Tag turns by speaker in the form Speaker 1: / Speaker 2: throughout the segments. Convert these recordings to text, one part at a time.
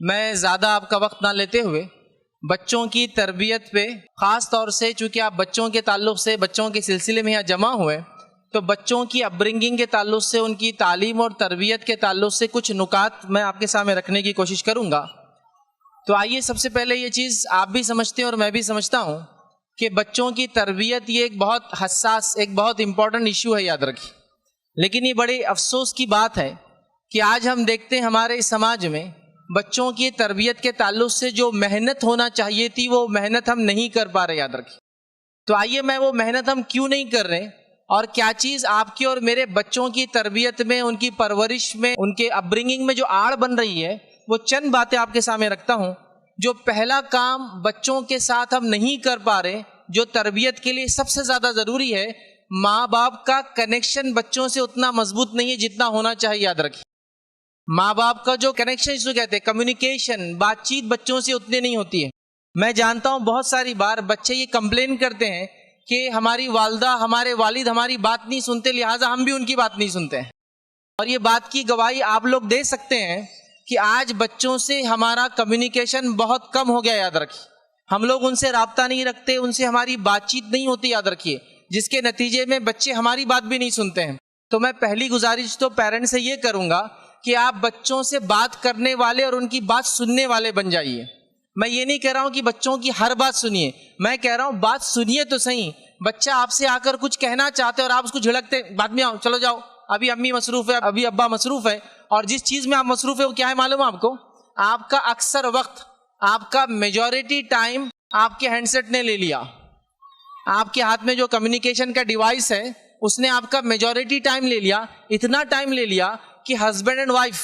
Speaker 1: میں زیادہ آپ کا وقت نہ لیتے ہوئے بچوں کی تربیت پہ خاص طور سے، چونکہ آپ بچوں کے تعلق سے بچوں کے سلسلے میں یہاں جمع ہوئے، تو بچوں کی اپ برنگنگ کے تعلق سے، ان کی تعلیم اور تربیت کے تعلق سے کچھ نکات میں آپ کے سامنے رکھنے کی کوشش کروں گا۔ تو آئیے سب سے پہلے یہ چیز آپ بھی سمجھتے ہیں اور میں بھی سمجھتا ہوں کہ بچوں کی تربیت یہ ایک بہت حساس، ایک بہت امپورٹنٹ ایشو ہے، یاد رکھیے۔ لیکن یہ بڑے افسوس کی بات ہے کہ آج ہم دیکھتے ہیں ہمارے اس سماج میں بچوں کی تربیت کے تعلق سے جو محنت ہونا چاہیے تھی وہ محنت ہم نہیں کر پا رہے، یاد رکھیے۔ تو آئیے میں وہ محنت ہم کیوں نہیں کر رہے اور کیا چیز آپ کی اور میرے بچوں کی تربیت میں، ان کی پرورش میں، ان کے اپ برنگنگ میں جو آڑ بن رہی ہے، وہ چند باتیں آپ کے سامنے رکھتا ہوں۔ جو پہلا کام بچوں کے ساتھ ہم نہیں کر پا رہے، جو تربیت کے لیے سب سے زیادہ ضروری ہے، ماں باپ کا کنیکشن بچوں سے اتنا مضبوط نہیں ہے جتنا ہونا چاہیے، یاد رکھیے۔ ماں باپ کا جو کنیکشن جس کو کہتے ہیں کمیونیکیشن، بات چیت بچوں سے اتنی نہیں ہوتی ہے۔ میں جانتا ہوں بہت ساری بار بچے یہ کمپلین کرتے ہیں کہ ہماری والدہ، ہمارے والد ہماری بات نہیں سنتے، لہٰذا ہم بھی ان کی بات نہیں سنتے ہیں۔ اور یہ بات کی گواہی آپ لوگ دے سکتے ہیں کہ آج بچوں سے ہمارا کمیونیکیشن بہت کم ہو گیا، یاد رکھیے۔ ہم لوگ ان سے رابطہ نہیں رکھتے، ان سے ہماری بات چیت نہیں ہوتی، یاد رکھیے، جس کے نتیجے میں بچے ہماری بات بھی نہیں سنتے ہیں۔ تو میں پہلی گزارش تو پیرنٹ سے یہ کروں گا کہ آپ بچوں سے بات کرنے والے اور ان کی بات سننے والے بن جائیے۔ میں یہ نہیں کہہ رہا ہوں کہ بچوں کی ہر بات سنیے، میں کہہ رہا ہوں بات سنیے تو صحیح۔ بچہ آپ سے آ کر کچھ کہنا چاہتے اور آپ اس کو جھڑکتے، بعد میں آؤ، چلو جاؤ، ابھی امی مصروف ہے، ابھی ابا مصروف ہے۔ اور جس چیز میں آپ مصروف ہے وہ کیا ہے معلوم ہے آپ کو؟ آپ کا اکثر وقت، آپ کا میجورٹی ٹائم آپ کے ہینڈ سیٹ نے لے لیا۔ آپ کے ہاتھ میں جو کمیونیکیشن کا ڈیوائس ہے اس نے آپ کا میجورٹی ٹائم لے لیا۔ اتنا ٹائم لے لیا کہ ہسبینڈ اینڈ وائف،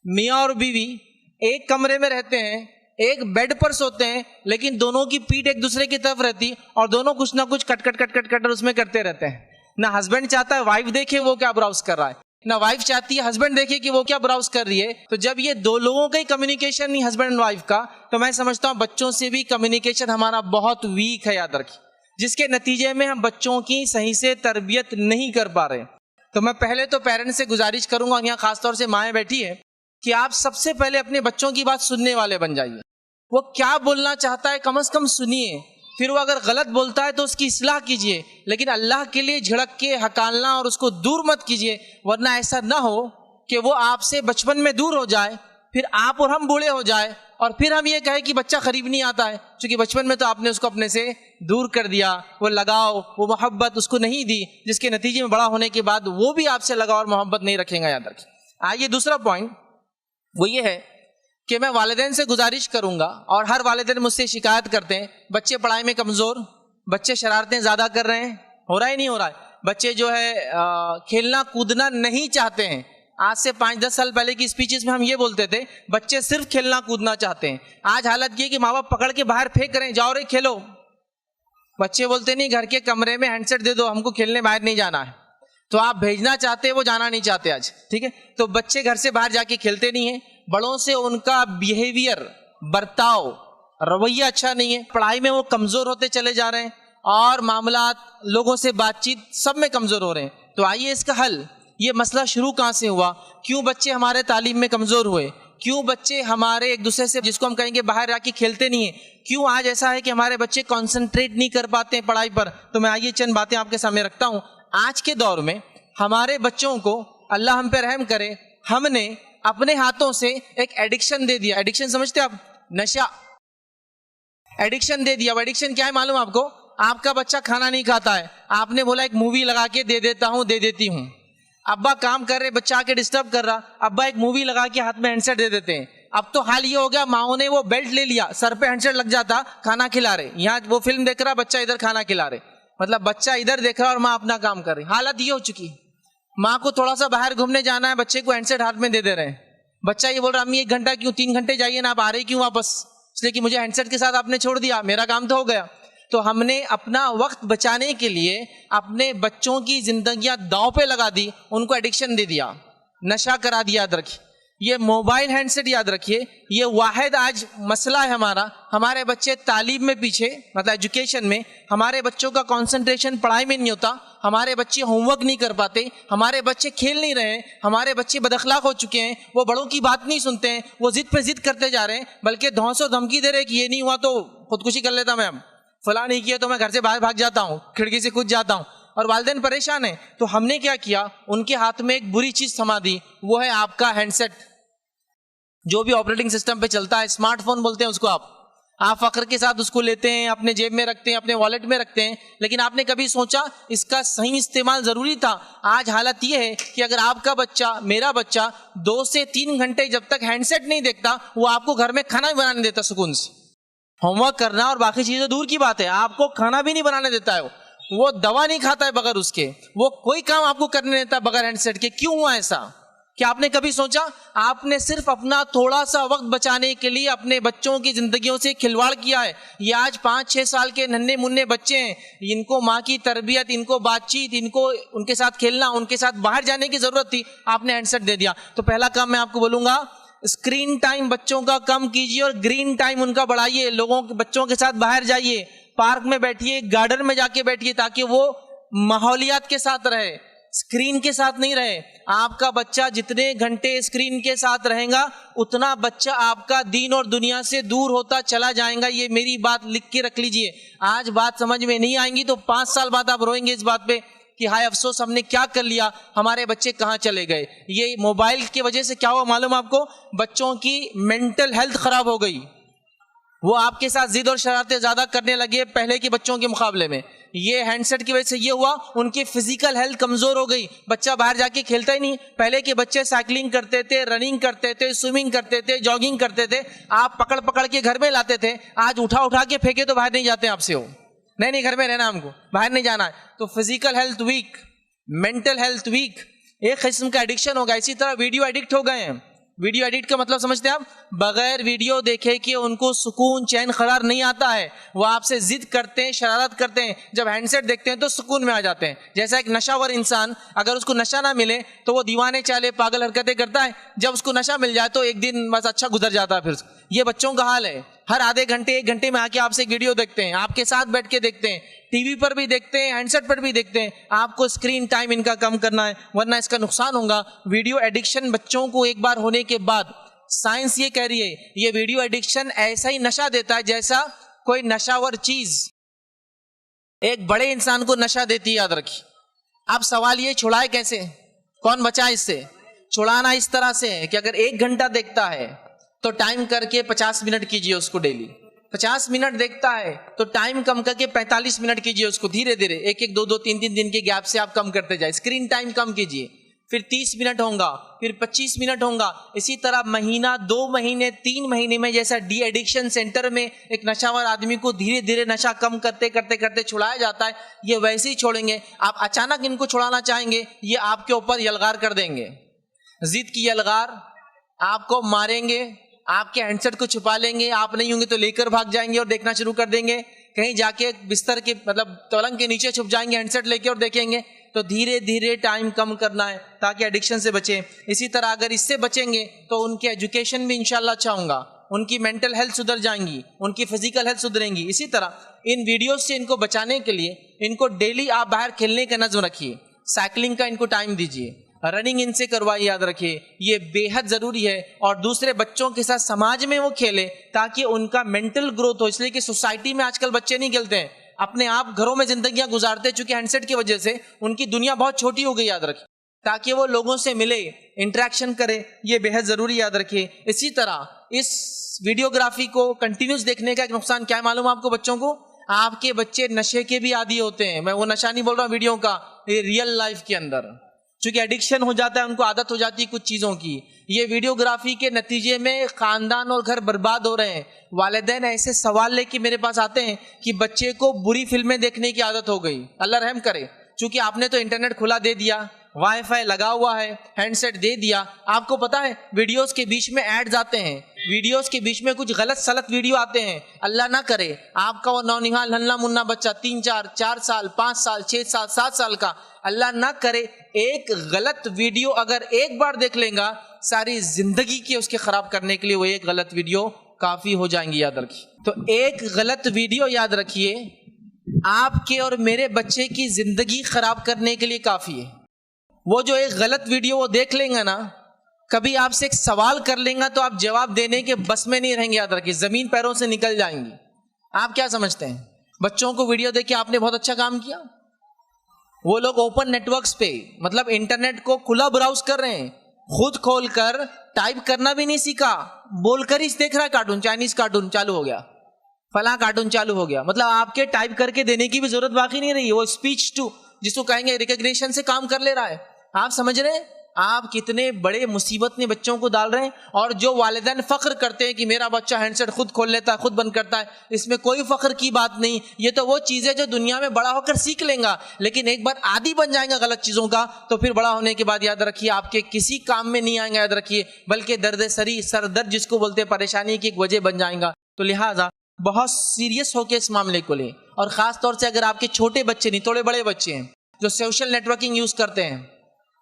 Speaker 1: میاں اور بیوی ایک کمرے میں رہتے ہیں، ایک بیڈ پر سوتے ہیں، لیکن دونوں کی پیٹھ ایک دوسرے کی طرف رہتی اور دونوں کچھ نہ کچھ کٹ کٹ کٹ کٹ کٹ اس میں کرتے رہتے ہیں۔ نہ ہسبینڈ چاہتا ہے وائف دیکھے وہ کیا براؤز کر رہا ہے، نہ وائف چاہتی ہے ہسبینڈ دیکھے کہ وہ کیا براؤز کر رہی ہے۔ تو جب یہ دو لوگوں کا ہی کمیونیکیشن نہیں ہسبینڈ اینڈ وائف کا، تو میں سمجھتا ہوں بچوں سے بھی کمیونیکیشن ہمارا بہت ویک ہے، یاد رکھیے، جس کے نتیجے میں ہم بچوں کی صحیح سے تربیت نہیں کر پا رہے۔ تو میں پہلے تو پیرنٹس سے گزارش کروں گا، اور یہاں خاص طور سے مائیں بیٹھی ہے، کہ آپ سب سے پہلے اپنے بچوں کی بات سننے والے بن جائیے۔ وہ کیا بولنا چاہتا ہے کم از کم سنیے، پھر وہ اگر غلط بولتا ہے تو اس کی اصلاح کیجیے، لیکن اللہ کے لیے جھڑک کے ہکالنا اور اس کو دور مت کیجیے، ورنہ ایسا نہ ہو کہ وہ آپ سے بچپن میں دور ہو جائے، پھر آپ اور ہم بوڑھے ہو جائے اور پھر ہم یہ کہیں کہ بچہ قریب نہیں آتا ہے، چونکہ بچپن میں تو آپ نے اس کو اپنے سے دور کر دیا، وہ لگاؤ، وہ محبت اس کو نہیں دی، جس کے نتیجے میں بڑا ہونے کے بعد وہ بھی آپ سے لگاؤ اور محبت نہیں رکھیں گا، یاد رکھیں۔ آئیے دوسرا پوائنٹ وہ یہ ہے کہ میں والدین سے گزارش کروں گا، اور ہر والدین مجھ سے شکایت کرتے ہیں بچے پڑھائی میں کمزور، بچے شرارتیں زیادہ کر رہے ہیں، ہو رہا ہے نہیں ہو رہا ہے، بچے جو ہے کھیلنا کودنا نہیں چاہتے ہیں۔ آج سے 5-10 سال پہلے کی اسپیچز میں ہم یہ بولتے تھے بچے صرف کھیلنا کودنا چاہتے ہیں۔ آج حالت یہ کہ ماں باپ پکڑ کے باہر پھینک رہے ہیں، جاؤ رے کھیلو۔ بچے بولتے نہیں گھر کے کمرے میں ہینڈ سیٹ دے دو، ہم کو کھیلنے باہر نہیں جانا ہے۔ تو آپ بھیجنا چاہتے ہیں، وہ جانا نہیں چاہتے آج، ٹھیک ہے؟ تو بچے گھر سے باہر جا کے کھیلتے نہیں ہیں، بڑوں سے ان کا بیہیویئر، برتاؤ، رویہ اچھا نہیں ہے، پڑھائی میں وہ کمزور ہوتے چلے جا رہے ہیں، اور معاملات، لوگوں سے بات چیت سب میں کمزور ہو رہے ہیں۔ تو آئیے اس کا حل، یہ مسئلہ شروع کہاں سے ہوا؟ کیوں بچے ہمارے تعلیم میں کمزور ہوئے؟ کیوں بچے ہمارے ایک دوسرے سے، جس کو ہم کہیں گے باہر جا کے کھیلتے نہیں ہیں؟ کیوں آج ایسا ہے کہ ہمارے بچے کانسنٹریٹ نہیں کر پاتے ہیں پڑھائی پر؟ تو میں آئیے چند باتیں آپ کے سامنے رکھتا ہوں۔ آج کے دور میں ہمارے بچوں کو، اللہ ہم پہ رحم کرے، ہم نے اپنے ہاتھوں سے ایک ایڈکشن دے دیا۔ ایڈکشن سمجھتے آپ؟ نشہ، ایڈکشن دے دیا۔ وہ ایڈکشن کیا ہے معلوم آپ کو؟ آپ کا بچہ کھانا نہیں کھاتا ہے، آپ نے بولا ایک مووی لگا کے دے دیتا ہوں، دے دیتی ہوں۔ ابا کام کر رہے، بچہ آ کے ڈسٹرب کر رہا، ابا ایک مووی لگا کے ہاتھ میں ہینڈ سیٹ دے دیتے ہیں۔ اب تو حال یہ ہو گیا ماؤں نے وہ بیلٹ لے لیا، سر پہ ہینڈ سیٹ لگ جاتا، کھانا کھلا رہے، یہاں وہ فلم دیکھ رہا، بچہ ادھر کھانا کھلا رہے، مطلب بچہ ادھر دیکھ رہا اور ماں اپنا کام کر رہی۔ حالت یہ ہو چکی، ماں کو تھوڑا سا باہر گھومنے جانا ہے، بچے کو ہینڈ سیٹ ہاتھ میں دے دے رہے ہیں۔ بچہ یہ بول رہا امی 1 گھنٹہ کیوں، 3 گھنٹے جائیے نا، آپ آ رہے کیوں واپس؟ اس لیے کہ مجھے ہینڈ سیٹ کے ساتھ آپ نے چھوڑ دیا، میرا کام تو ہو گیا۔ تو ہم نے اپنا وقت بچانے کے لیے اپنے بچوں کی زندگیاں داؤ پہ لگا دی، ان کو ایڈکشن دے دیا، نشہ کرا دیا۔ یاد رکھیے یہ موبائل ہینڈ سیٹ، یاد رکھیے یہ واحد آج مسئلہ ہے ہمارا۔ ہمارے بچے تعلیم میں پیچھے، مطلب ایجوکیشن میں ہمارے بچوں کا کانسنٹریشن پڑھائی میں نہیں ہوتا، ہمارے بچے ہوم ورک نہیں کر پاتے, ہمارے بچے کھیل نہیں رہے ہیں, ہمارے بچے بد اخلاق ہو چکے ہیں, وہ بڑوں کی بات نہیں سنتے ہیں, وہ ضد پہ ضد کرتے جا رہے ہیں, بلکہ دھونس و دھمکی دے رہے کہ یہ نہیں ہوا تو خودکشی کر لیتا, میں فلاں نہیں کیا تو میں گھر سے باہر بھاگ جاتا ہوں, کھڑکی سے کود جاتا ہوں, اور والدین پریشان ہیں. تو ہم نے کیا کیا, ان کے ہاتھ میں ایک بری چیز تھما دی, وہ ہے آپ کا ہینڈ سیٹ, جو بھی آپریٹنگ سسٹم پہ چلتا ہے, اسمارٹ فون بولتے ہیں اس کو. آپ فخر کے ساتھ اس کو لیتے ہیں, اپنے جیب میں رکھتے ہیں, اپنے والیٹ میں رکھتے ہیں, لیکن آپ نے کبھی سوچا اس کا صحیح استعمال ضروری تھا؟ آج حالت یہ ہے کہ اگر آپ کا بچہ, میرا بچہ 2 سے 3 گھنٹے جب تک ہینڈ سیٹ نہیں دیکھتا, وہ آپ کو گھر میں کھانا بھی بنانے دیتا سکون سے. ہوم ورک کرنا اور باقی چیزیں دور کی بات ہے, آپ کو کھانا بھی نہیں بنانے دیتا ہے, وہ دوا نہیں کھاتا ہے بغیر اس کے, وہ کوئی کام آپ کو کرنے دیتا بغیر ہینڈ سیٹ کے. کیوں ہوا ایسا؟ کیا آپ نے کبھی سوچا؟ آپ نے صرف اپنا تھوڑا سا وقت بچانے کے لیے اپنے بچوں کی زندگیوں سے کھلواڑ کیا ہے. یہ آج 5-6 سال کے ننھے منھے بچے ہیں, ان کو ماں کی تربیت, ان کو بات چیت, ان کو ان کے ساتھ کھیلنا, ان کے ساتھ باہر جانے کی ضرورت تھی, آپ نے ہینڈ سیٹ دے دیا. تو پہلا کام میں آپ کو بولوں گا, اسکرین ٹائم بچوں کا کم کیجیے اور گرین ٹائم ان کا بڑھائیے. لوگوں کے بچوں کے ساتھ باہر جائیے, پارک میں بیٹھیے, گارڈن میں جا کے بیٹھیے, تاکہ وہ ماحولیات کے ساتھ رہے, اسکرین کے ساتھ نہیں رہے. آپ کا بچہ جتنے گھنٹے اسکرین کے ساتھ رہے گا, اتنا بچہ آپ کا دین اور دنیا سے دور ہوتا چلا جائے گا. یہ میری بات لکھ کے رکھ لیجئے. آج بات سمجھ میں نہیں آئیں گی تو 5 سال بعد آپ روئیں گے اس بات پہ کہ ہائے افسوس, ہم نے کیا کر لیا, ہمارے بچے کہاں چلے گئے. یہ موبائل کی وجہ سے کیا ہوا معلوم آپ کو؟ بچوں کی مینٹل ہیلتھ خراب ہو گئی. وہ آپ کے ساتھ ضد اور شرارتیں زیادہ کرنے لگے پہلے کے بچوں کے مقابلے میں. یہ ہینڈ سیٹ کی وجہ سے یہ ہوا, ان کی فزیکل ہیلتھ کمزور ہو گئی. بچہ باہر جا کے کھیلتا ہی نہیں. پہلے کے بچے سائیکلنگ کرتے تھے, رننگ کرتے تھے, سوئمنگ کرتے تھے, جاگنگ کرتے تھے, آپ پکڑ پکڑ کے گھر میں لاتے تھے. آج اٹھا اٹھا کے پھینکے تو باہر نہیں جاتے آپ سے, ہو نہیں گھر میں رہنا, ہم کو باہر نہیں جانا ہے. تو physical health weak, mental health weak, ایک قسم کا ایڈکشن ہوگا. اسی طرح ویڈیو ایڈکٹ ہو گئے ہیں. ویڈیو ایڈٹ کا مطلب سمجھتے ہیں آپ؟ بغیر ویڈیو دیکھے کہ ان کو سکون چین قرار نہیں آتا ہے. وہ آپ سے ضد کرتے ہیں, شرارت کرتے ہیں. جب ہینڈ سیٹ دیکھتے ہیں تو سکون میں آ جاتے ہیں. جیسا ایک نشہ ور انسان, اگر اس کو نشہ نہ ملے تو وہ دیوانے چالے پاگل حرکتیں کرتا ہے. جب اس کو نشہ مل جائے تو ایک دن بس اچھا گزر جاتا ہے. پھر یہ بچوں کا حال ہے. ہر آدھے گھنٹے 1 گھنٹے میں آ کے آپ سے ویڈیو دیکھتے ہیں, آپ کے ساتھ بیٹھ کے دیکھتے ہیں, ٹی وی پر بھی دیکھتے ہیں, ہینڈ سیٹ پر بھی دیکھتے ہیں. آپ کو اسکرین ٹائم ان کا کم کرنا ہے, ورنہ اس کا نقصان ہوگا. ویڈیو ایڈکشن بچوں کو ایک بار ہونے کے بعد, سائنس یہ کہہ رہی ہے, یہ ویڈیو ایڈکشن ایسا ہی نشہ دیتا ہے جیسا کوئی نشاور چیز ایک بڑے انسان کو نشہ دیتی ہے, یاد رکھیے. اب سوال یہ, چھڑائے کیسے, کون بچائے اس سے؟ چھڑانا اس طرح سے ہے کہ اگر 1 گھنٹہ دیکھتا ہے تو ٹائم کر کے 50 منٹ کیجئے اس کو ڈیلی. 50 منٹ دیکھتا ہے تو ٹائم کم کر کے 45 منٹ کیجئے اس کو. دھیرے دھیرے 1-1, 2-2, 3-3 دن کے گیپ سے آپ کم کرتے جائیں. اسکرین ٹائم کم کیجئے, پھر 30 منٹ ہوگا, پھر 25 منٹ ہوگا. اسی طرح مہینہ, 2 مہینے, 3 مہینے میں جیسا ڈی ایڈکشن سینٹر میں ایک نشاور آدمی کو دھیرے دھیرے نشہ کم کرتے کرتے کرتے چھڑایا جاتا ہے, یہ ویسے ہی چھوڑیں گے. آپ اچانک ان کو چھڑانا چاہیں گے, یہ آپ کے اوپر یلغار کر دیں گے. ضد کی یلغار, آپ کو ماریں گے, آپ کے ہینڈ سیٹ کو چھپا لیں گے, آپ نہیں ہوں گے تو لے کر بھاگ جائیں گے اور دیکھنا شروع کر دیں گے. کہیں جا کے بستر کے مطلب پلنگ کے نیچے چھپ جائیں گے ہینڈ سیٹ لے کے اور دیکھیں گے. تو دھیرے دھیرے ٹائم کم کرنا ہے تاکہ ایڈکشن سے بچیں. اسی طرح اگر اس سے بچیں گے تو ان کے ایجوکیشن بھی انشاءاللہ اچھا ہوگا, ان کی مینٹل ہیلتھ سدھر جائیں گی, ان کی فزیکل ہیلتھ سدھریں گی. اسی طرح ان ویڈیوز سے ان کو بچانے کے لیے ان کو ڈیلی آپ باہر کھیلنے کا نظم رکھیے. سائیکلنگ کا ان کو ٹائم دیجیے, رننگ ان سے کروائیے, یاد رکھیے یہ بے حد ضروری ہے. اور دوسرے بچوں کے ساتھ سماج میں وہ کھیلے تاکہ ان کا مینٹل گروتھ ہو. اس لیے کہ سوسائٹی میں آج کل بچے نہیں کھیلتے ہیں, اپنے آپ گھروں میں زندگیاں گزارتے, چونکہ ہینڈ سیٹ کی وجہ سے ان کی دنیا بہت چھوٹی ہو گئی. یاد رکھیے, تاکہ وہ لوگوں سے ملے, انٹریکشن کرے, یہ بے حد ضروری, یاد رکھیے. اسی طرح اس ویڈیوگرافی کو کنٹینیوس دیکھنے کا ایک نقصان کیا ہے معلوم آپ کو؟ بچوں کو, آپ کے بچے نشے کے بھی عادی ہوتے ہیں. میں وہ نشہ نہیں بول رہا ہوں ویڈیو کا, یہ ریئل لائف کے اندر چونکہ ایڈکشن ہو جاتا ہے, ان کو عادت ہو جاتی ہے کچھ چیزوں کی. یہ ویڈیوگرافی کے نتیجے میں خاندان اور گھر برباد ہو رہے ہیں. والدین ایسے سوال لے کے میرے پاس آتے ہیں کہ بچے کو بری فلمیں دیکھنے کی عادت ہو گئی. اللہ رحم کرے, چونکہ آپ نے تو انٹرنیٹ کھلا دے دیا, وائی فائی لگا ہوا ہے, ہینڈ سیٹ دے دیا. آپ کو پتا ہے ویڈیوز کے بیچ میں ایڈز آتے ہیں, ویڈیوز کے بیچ میں کچھ غلط سلط ویڈیو آتے ہیں. اللہ نہ کرے آپ کا وہ نونہال ننھا منا بچہ 3-4 سال 5 سال 6 سال 7 سال کا, اللہ نہ کرے ایک غلط ویڈیو اگر ایک بار دیکھ لیں گا, ساری زندگی کے اس کے خراب کرنے کے لیے وہ ایک غلط ویڈیو کافی ہو جائیں گی. یاد رکھیے, تو ایک غلط ویڈیو, یاد رکھیے, آپ کے اور میرے بچے کی زندگی خراب کرنے کے لیے کافی ہے. وہ جو ایک غلط ویڈیو وہ دیکھ لیں گا نا, کبھی آپ سے ایک سوال کر لیں گا تو آپ جواب دینے کے بس میں نہیں رہیں گے. یاد رکھیے, زمین پیروں سے نکل جائیں گی. آپ کیا سمجھتے ہیں بچوں کو ویڈیو دیکھ کے آپ نے بہت اچھا کام کیا؟ وہ لوگ اوپن نیٹ ورکس پہ, مطلب انٹرنیٹ کو کھلا براؤز کر رہے ہیں, خود کھول کر ٹائپ کرنا بھی نہیں سیکھا, بول کر ہی دیکھ رہا ہے کارٹون, چائنیز کارٹون چالو ہو گیا, فلاں کارٹون چالو ہو گیا. مطلب آپ کے ٹائپ کر کے دینے کی بھی ضرورت باقی نہیں رہی. وہ اسپیچ ٹو جس کو کہیں گے ریکگنیشن سے کام کر لے رہا ہے. آپ سمجھ رہے ہیں آپ کتنے بڑے مصیبت میں بچوں کو ڈال رہے ہیں؟ اور جو والدین فخر کرتے ہیں کہ میرا بچہ ہینڈ سیٹ خود کھول لیتا ہے, خود بند کرتا ہے, اس میں کوئی فخر کی بات نہیں. یہ تو وہ چیزیں جو دنیا میں بڑا ہو کر سیکھ لیں گا, لیکن ایک بار عادی بن جائیں گا غلط چیزوں کا تو پھر بڑا ہونے کے بعد یاد رکھیے آپ کے کسی کام میں نہیں آئیں گا. یاد رکھیے بلکہ درد سری, سر درد جس کو بولتے ہیں, پریشانی کی ایک وجہ بن جائیں گا. تو لہٰذا بہت سیریس ہو کے اس معاملے کو لیں. اور خاص طور سے اگر آپ کے چھوٹے بچے نہیں, تھوڑے بڑے بچے ہیں جو سوشل نیٹ ورکنگ یوز کرتے ہیں,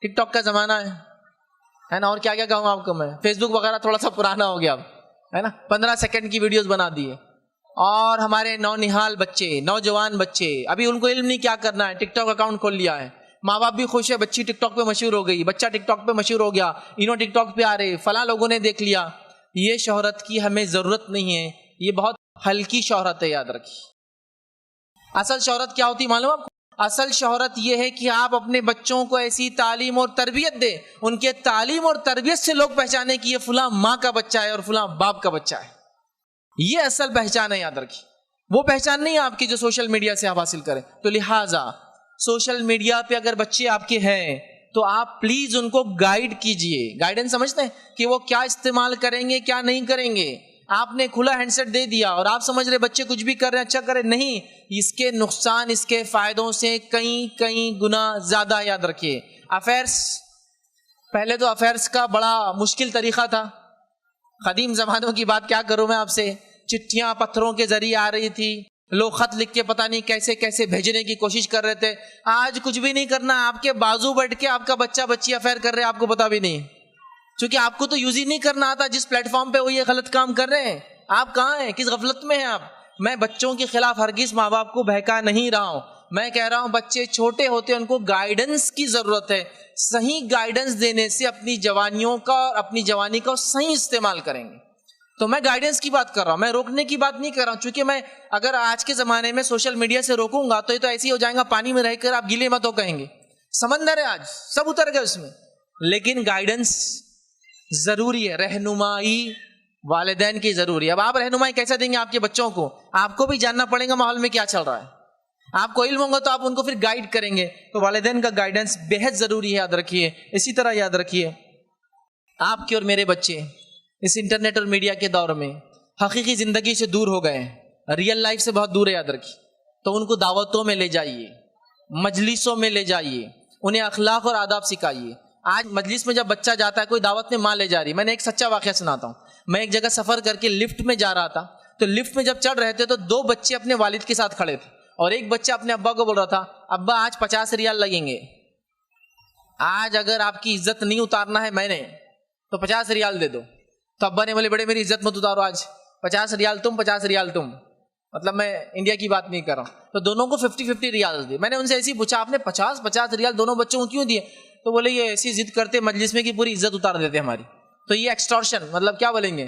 Speaker 1: ٹک ٹاک کا زمانہ ہے نا, اور کیا کیا کہوں آپ کو میں, فیس بک وغیرہ تھوڑا سا پرانا ہو گیا اب, ہے نا, 15 سیکنڈ کی ویڈیوز بنا دیے. اور ہمارے نونہال بچے, نوجوان بچے, ابھی ان کو علم نہیں کیا کرنا ہے, ٹک ٹاک اکاؤنٹ کھول لیا ہے. ماں باپ بھی خوش ہے, بچی ٹک ٹاک پہ مشہور ہو گئی, بچہ ٹک ٹاک پہ مشہور ہو گیا, انہوں ٹک ٹاک پہ آ رہے, فلاں لوگوں نے دیکھ لیا. یہ شہرت کی ہمیں ضرورت نہیں ہے, یہ بہت ہلکی شہرت ہے. یاد رکھیے اصل شہرت کیا ہوتی معلوم آپ کو؟ اصل شہرت یہ ہے کہ آپ اپنے بچوں کو ایسی تعلیم اور تربیت دیں, ان کے تعلیم اور تربیت سے لوگ پہچانے کہ یہ فلاں ماں کا بچہ ہے اور فلاں باپ کا بچہ ہے. یہ اصل پہچان ہے. یاد رکھیے وہ پہچان نہیں ہے آپ کی جو سوشل میڈیا سے آپ حاصل کریں. تو لہٰذا سوشل میڈیا پہ اگر بچے آپ کے ہیں تو آپ پلیز ان کو گائیڈ کیجئے. گائیڈنس سمجھتے ہیں کہ وہ کیا استعمال کریں گے کیا نہیں کریں گے. آپ نے کھلا ہینڈ سیٹ دے دیا اور آپ سمجھ رہے بچے کچھ بھی کر رہے ہیں, اچھا کرے, نہیں, اس کے نقصان اس کے فائدوں سے کئی گنا زیادہ. یاد رکھیے افیئرس, پہلے تو افیئرس کا بڑا مشکل طریقہ تھا. قدیم زمانوں کی بات کیا کروں میں آپ سے, چٹھیاں پتھروں کے ذریعے آ رہی تھی, لوگ خط لکھ کے پتہ نہیں کیسے کیسے بھیجنے کی کوشش کر رہے تھے. آج کچھ بھی نہیں کرنا, آپ کے بازو بیٹھ کے آپ کا بچہ بچی افیئر کر رہے ہیں, آپ کو پتا بھی نہیں, چونکہ آپ کو تو یوز ہی نہیں کرنا آتا. جس پلیٹ فارم پہ وہ یہ غلط کام کر رہے ہیں, آپ کہاں ہیں, کس غفلت میں ہیں آپ؟ میں بچوں کے خلاف ہرگز ماں باپ کو بہکا نہیں رہا ہوں. میں کہہ رہا ہوں بچے چھوٹے ہوتے ہیں, ان کو گائیڈنس کی ضرورت ہے. صحیح گائیڈنس دینے سے اپنی جوانیوں کا اور اپنی جوانی کا صحیح استعمال کریں گے. تو میں گائیڈنس کی بات کر رہا ہوں, میں روکنے کی بات نہیں کر رہا ہوں. چونکہ میں اگر آج کے زمانے میں سوشل میڈیا سے روکوں گا تو یہ تو ایسے ہی ہو جائیں گا, پانی میں رہ کر آپ گیلے مت ہو کہیں گے. سمندر ہے آج, سب اتر گئے اس میں. لیکن گائیڈنس ضروری ہے, رہنمائی والدین کی ضروری ہے. اب آپ رہنمائی کیسے دیں گے آپ کے بچوں کو؟ آپ کو بھی جاننا پڑے گا ماحول میں کیا چل رہا ہے. آپ کو علم ہوگا تو آپ ان کو پھر گائیڈ کریں گے. تو والدین کا گائیڈنس بہت ضروری ہے. یاد رکھیے. اسی طرح یاد رکھیے آپ کے اور میرے بچے اس انٹرنیٹ اور میڈیا کے دور میں حقیقی زندگی سے دور ہو گئے ہیں, ریئل لائف سے بہت دور ہے. یاد رکھیے تو ان کو دعوتوں میں لے جائیے, مجلسوں میں لے جائیے, انہیں اخلاق اور آداب سکھائیے. آج مجلس میں جب بچہ جاتا ہے, کوئی دعوت میں ماں لے جا رہی, میں نے ایک سچا واقعہ سناتا ہوں. میں ایک جگہ سفر کر کے لفٹ میں جا رہا تھا, تو لفٹ میں جب چڑھ رہے تھے تو 2 بچے اپنے والد کے ساتھ کھڑے تھے, اور ایک بچہ اپنے ابا کو بول رہا تھا, ابا آج 50 ریال لگیں گے, آج اگر آپ کی عزت نہیں اتارنا ہے میں نے تو 50 ریال دے دو. تو ابا نے بولے, بڑے میری عزت مت اتارو, آج 50 ریال تم 50 ریال تم. مطلب میں انڈیا کی بات نہیں کر رہا ہوں. تو دونوں کو 50-50 ریال دیے. میں نے ان سے ایسے ہی پوچھا, آپ نے 50 ریال دونوں بچوں کو کیوں دیے؟ تو بولے یہ ایسی ضد کرتے مجلس میں کی پوری عزت اتار دیتے ہماری. تو یہ ایکسٹورشن, مطلب کیا بولیں گے,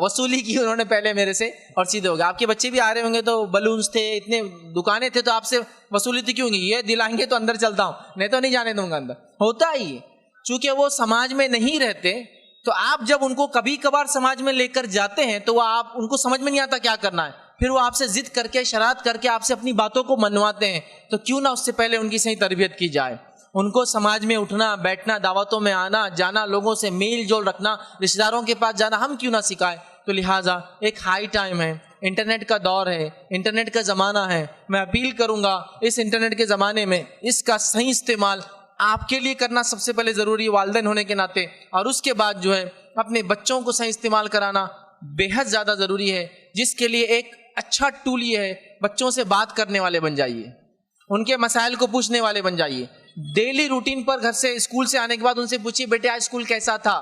Speaker 1: وصولی کی انہوں نے پہلے میرے سے, اور سیدھے ہو گئے. آپ کے بچے بھی آ رہے ہوں گے تو بلونز تھے, اتنے دکانیں تھے, تو آپ سے وصولی تھی کیوں گی, یہ دلائیں گے تو اندر چلتا ہوں, نہیں تو نہیں جانے دوں گا اندر. ہوتا ہی چونکہ وہ سماج میں نہیں رہتے, تو آپ جب ان کو کبھی کبھار سماج میں لے کر جاتے ہیں تو وہ آپ ان کو سمجھ میں نہیں آتا کیا کرنا ہے, پھر وہ آپ سے ضد کر کے شرارت کر کے آپ سے اپنی باتوں کو منواتے ہیں. تو کیوں نہ اس سے پہلے ان کی صحیح تربیت کی جائے, ان کو سماج میں اٹھنا بیٹھنا, دعوتوں میں آنا جانا, لوگوں سے میل جول رکھنا, رشتہ داروں کے پاس جانا ہم کیوں نہ سکھائیں. تو لہٰذا ایک ہائی ٹائم ہے, انٹرنیٹ کا دور ہے, انٹرنیٹ کا زمانہ ہے. میں اپیل کروں گا اس انٹرنیٹ کے زمانے میں اس کا صحیح استعمال آپ کے لیے کرنا سب سے پہلے ضروری والدین ہونے کے ناطے, اور اس کے بعد جو ہے اپنے بچوں کو صحیح استعمال کرانا بے حد زیادہ ضروری ہے. جس کے لیے ایک اچھا ٹول یہ ہے, بچوں سے بات کرنے والے بن جائیے, ان کے مسائل کو پوچھنے والے بن جائیے. ڈیلی روٹین پر گھر سے اسکول سے آنے کے بعد ان سے پوچھیے, بیٹے آج اسکول کیسا تھا.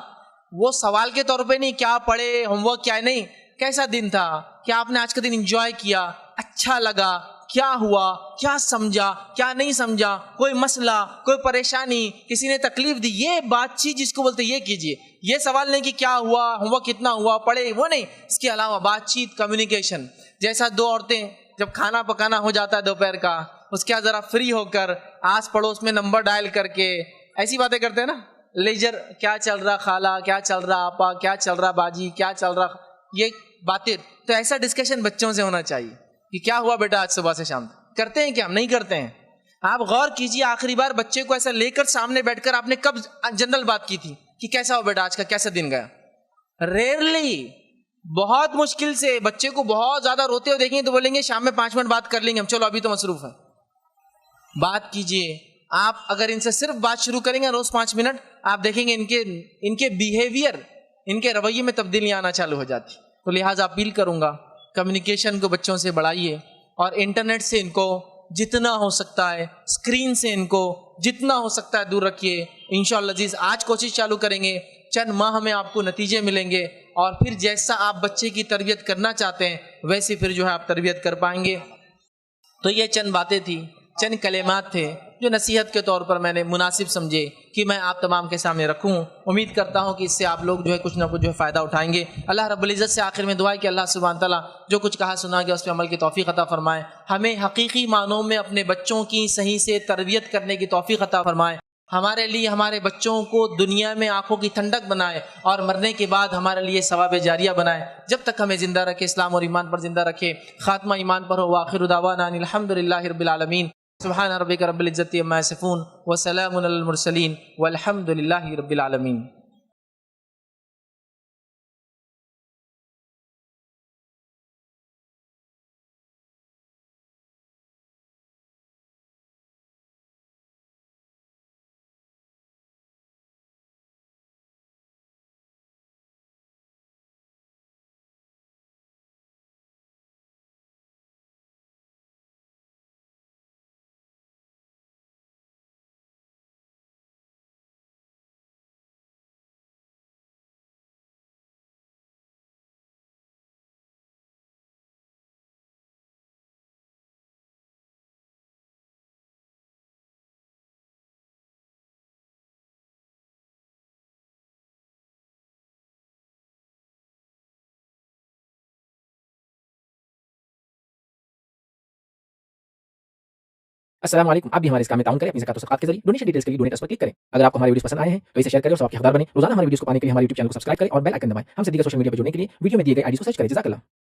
Speaker 1: وہ سوال کے طور پہ نہیں کیا پڑھے, ہوم ورک کیا, نہیں, کیسا دن تھا, کیا آپ نے آج کا دن انجوائے کیا, اچھا لگا, کیا ہوا، کیا سمجھا، کیا نہیں سمجھا، کوئی مسئلہ، کوئی پریشانی، کسی نے تکلیف دی، یہ بات چیت جس کو بولتے یہ کیجئے. یہ سوال نہیں کہ کیا ہوا، ہوم ورک کتنا ہوا، پڑھے، وہ نہیں. اس کے علاوہ بات چیت، کمیونیکیشن. جیسا دو عورتیں جب کھانا پکانا ہو جاتا ہے دوپہر کا، اس کے بعد ذرا فری ہو کر آس پڑوس میں نمبر ڈائل کر کے ایسی باتیں کرتے ہیں نا، لیجر کیا چل رہا خالہ، کیا چل رہا آپا، کیا چل رہا باجی، کیا چل رہا، یہ باتیں. تو ایسا ڈسکشن بچوں سے ہونا چاہیے کہ کیا ہوا بیٹا آج صبح سے شام تک. کرتے ہیں کہ ہم نہیں کرتے ہیں. آپ غور کیجیے آخری بار بچے کو ایسا لے کر سامنے بیٹھ کر آپ نے کب جنرل بات کی تھی کہ کیسا ہو بیٹا آج کا کیسا دن گیا. ریئرلی، بہت مشکل سے. بچے کو بہت زیادہ روتے ہوئے دیکھیں گے تو بولیں گے شام میں 5 منٹ بات کر لیں گے ہم، چلو ابھی تو مصروف ہے. بات کیجئے. آپ اگر ان سے صرف بات شروع کریں گے روز 5 منٹ، آپ دیکھیں گے ان کے بیہیویئر، ان کے رویے میں تبدیلیاں آنا چالو ہو جاتی. تو لہٰذا اپیل کروں گا کمیونیکیشن کو بچوں سے بڑھائیے، اور انٹرنیٹ سے ان کو جتنا ہو سکتا ہے، اسکرین سے ان کو جتنا ہو سکتا ہے دور رکھیے. انشاءاللہ عزیز آج کوشش چالو کریں گے، چند ماہ میں آپ کو نتیجے ملیں گے، اور پھر جیسا آپ بچے کی تربیت کرنا چاہتے ہیں ویسے پھر جو ہے آپ تربیت کر پائیں گے. تو یہ چند باتیں تھیں، چند کلمات تھے جو نصیحت کے طور پر میں نے مناسب سمجھے کہ میں آپ تمام کے سامنے رکھوں. امید کرتا ہوں کہ اس سے آپ لوگ جو ہے کچھ نہ کچھ جو ہے فائدہ اٹھائیں گے. اللہ رب العزت سے آخر میں دعا ہے کہ اللہ سبحانہ تعالیٰ جو کچھ کہا سنا گیا اس پہ عمل کی توفیق عطا فرمائے. ہمیں حقیقی معنوں میں اپنے بچوں کی صحیح سے تربیت کرنے کی توفیق عطا فرمائے. ہمارے لیے ہمارے بچوں کو دنیا میں آنکھوں کی ٹھنڈک بنائے، اور مرنے کے بعد ہمارے لیے ثواب جاریہ بنائے. جب تک ہمیں زندہ رکھے، اسلام اور ایمان پر زندہ رکھے. خاتمہ ایمان پر ہو. وآخر دعوانا ان الحمدللہ رب العالمین. سبحان ربک رب العزت عما یصفون وسلام علی المرسلین والحمدللہ رب العالمین.
Speaker 2: السلام علیکم. آپ بھی ہمارے اس کام میں تعاون کریں اپنی زکات و صدقات کے ذریعے. ڈونیشن ڈیٹیلز کے لیے ڈونیٹ پر کلک کریں. اگر آپ کو ہمارے ویڈیوز پسند آئے ہیں تو اسے شیئر کریں اور ثواب کے حقدار بنیں. روزانہ ہمارے ویڈیوز کو پانے کے لیے ہمارے یوٹیوب چینل کو سبسکرائب کریں اور بیل آئکن دبائیں. ہم سے دیگر سوشل میڈیا پر جڑنے کے لیے ویڈیو میں دیے گئے آئی ڈی کو سرچ کریں. جزاک اللہ.